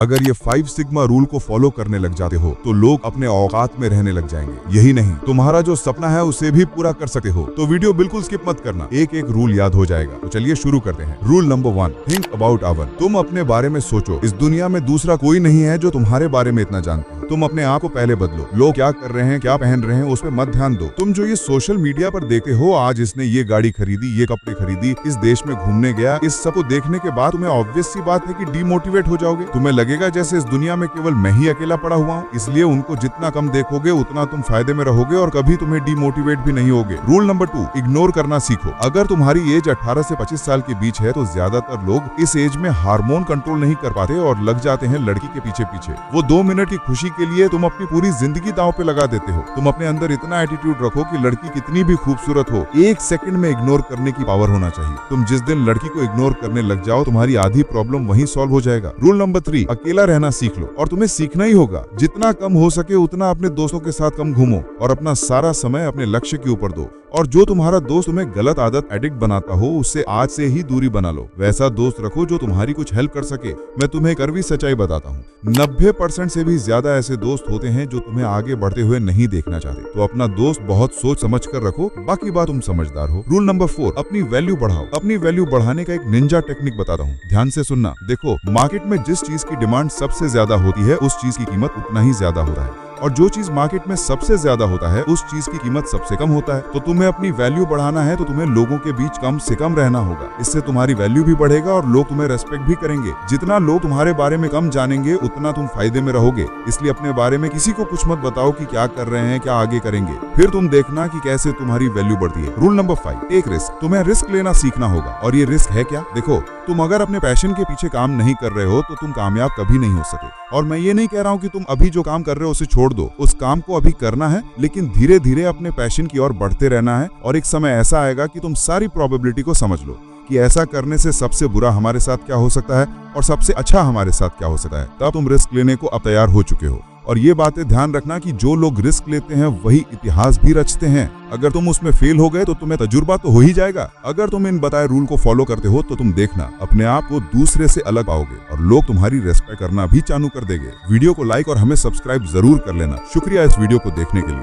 अगर ये 5 sigma rule को फॉलो करने लग जाते हो तो लोग अपने औकात में रहने लग जाएंगे। यही नहीं, तुम्हारा जो सपना है उसे भी पूरा कर सकते हो। तो वीडियो बिल्कुल स्किप मत करना, एक एक रूल याद हो जाएगा। तो चलिए शुरू करते हैं। Rule number 1, think about our. तुम अपने बारे में सोचो। इस दुनिया में दूसरा कोई नहीं है जो तुम्हारे बारे में इतना जानते हो। तुम अपने आप को पहले बदलो। लोग क्या कर रहे हैं, क्या पहन रहे हैं, उस पर मत ध्यान दो। तुम जो ये सोशल मीडिया पर देखते हो, आज इसने ये गाड़ी खरीदी, ये कपड़े खरीदी, इस देश में घूमने गया, इस सब को देखने के बाद तुम्हें ऑब्वियस सी बात है कि डिमोटिवेट हो जाओगे। तुम्हें लगेगा जैसे इस दुनिया में केवल मैं ही अकेला पड़ा हुआ हूँ। इसलिए उनको जितना कम देखोगे उतना तुम फायदे में रहोगे और कभी तुम्हें डिमोटिवेट भी नहीं होगे। रूल नंबर 2, इग्नोर करना सीखो। अगर तुम्हारी एज 18 से 25 साल के बीच है तो ज्यादातर लोग इस एज में हार्मोन कंट्रोल नहीं कर पाते और लग जाते हैं लड़की के पीछे पीछे। वो 2 मिनट की खुशी के लिए तुम अपनी पूरी जिंदगी दांव पे लगा देते हो। तुम अपने अंदर इतना एटीट्यूड रखो कि लड़की कितनी भी खूबसूरत हो, 1 सेकंड में इग्नोर करने की पावर होना चाहिए। तुम जिस दिन लड़की को इग्नोर करने लग जाओ, तुम्हारी आधी प्रॉब्लम वहीं सॉल्व हो जाएगा। रूल नंबर 3, अकेला रहना सीख लो। और तुम्हें सीखना ही होगा। जितना कम हो सके उतना अपने दोस्तों के साथ कम घूमो और अपना सारा समय अपने लक्ष्य के ऊपर दो। और जो तुम्हारा दोस्त तुम्हें गलत आदत एडिक्ट बनाता हो, उससे आज से ही दूरी बना लो। वैसा दोस्त रखो जो तुम्हारी कुछ हेल्प कर सके। मैं तुम्हें कड़वी सच्चाई बताता हूँ, 90% से भी ज्यादा ऐसे दोस्त होते हैं जो तुम्हें आगे बढ़ते हुए नहीं देखना चाहते। तो अपना दोस्त बहुत सोच समझ कर रखो, बाकी बात तुम समझदार हो। रूल नंबर 4, अपनी वैल्यू बढ़ाओ। अपनी वैल्यू बढ़ाने का एक निंजा टेक्निक बताता हूँ, ध्यान से सुनना। देखो, मार्केट में जिस चीज की डिमांड सबसे ज्यादा होती है उस चीज की कीमत उतना ही ज्यादा होता है, और जो चीज मार्केट में सबसे ज्यादा होता है उस चीज की कीमत सबसे कम होता है। तो तुम्हें अपनी वैल्यू बढ़ाना है तो तुम्हें लोगों के बीच कम से कम रहना होगा। इससे तुम्हारी वैल्यू भी बढ़ेगा और लोग तुम्हें रेस्पेक्ट भी करेंगे। जितना लोग तुम्हारे बारे में कम जानेंगे उतना तुम फायदे में रहोगे। इसलिए अपने बारे में किसी को कुछ मत बताओ कि क्या कर रहे हैं, क्या आगे करेंगे, फिर तुम देखना कि कैसे तुम्हारी वैल्यू बढ़ती है। Rule number 5, take risk. तुम्हें रिस्क लेना सीखना होगा। और ये रिस्क है क्या? देखो, तुम अगर अपने पैशन के पीछे काम नहीं कर रहे हो तो तुम कामयाब कभी नहीं हो सके। और मैं ये नहीं कह रहा हूँ कि तुम अभी जो काम कर रहे हो उसे छोड़ दो। उस काम को अभी करना है, लेकिन धीरे धीरे अपने पैशन की ओर बढ़ते रहना है। और एक समय ऐसा आएगा कि तुम सारी प्रोबेबिलिटी को समझ लो कि ऐसा करने से सबसे बुरा हमारे साथ क्या हो सकता है और सबसे अच्छा हमारे साथ क्या हो सकता है। तब तुम रिस्क लेने को अब तैयार हो चुके हो। और ये बातें ध्यान रखना कि जो लोग रिस्क लेते हैं वही इतिहास भी रचते हैं। अगर तुम उसमें फेल हो गए तो तुम्हें तजुर्बा तो हो ही जाएगा। अगर तुम इन बताए रूल को फॉलो करते हो तो तुम देखना अपने आप को दूसरे से अलग पाओगे और लोग तुम्हारी रेस्पेक्ट करना भी चालू कर देंगे। वीडियो को लाइक और हमें सब्सक्राइब जरूर कर लेना। शुक्रिया इस वीडियो को देखने के लिए।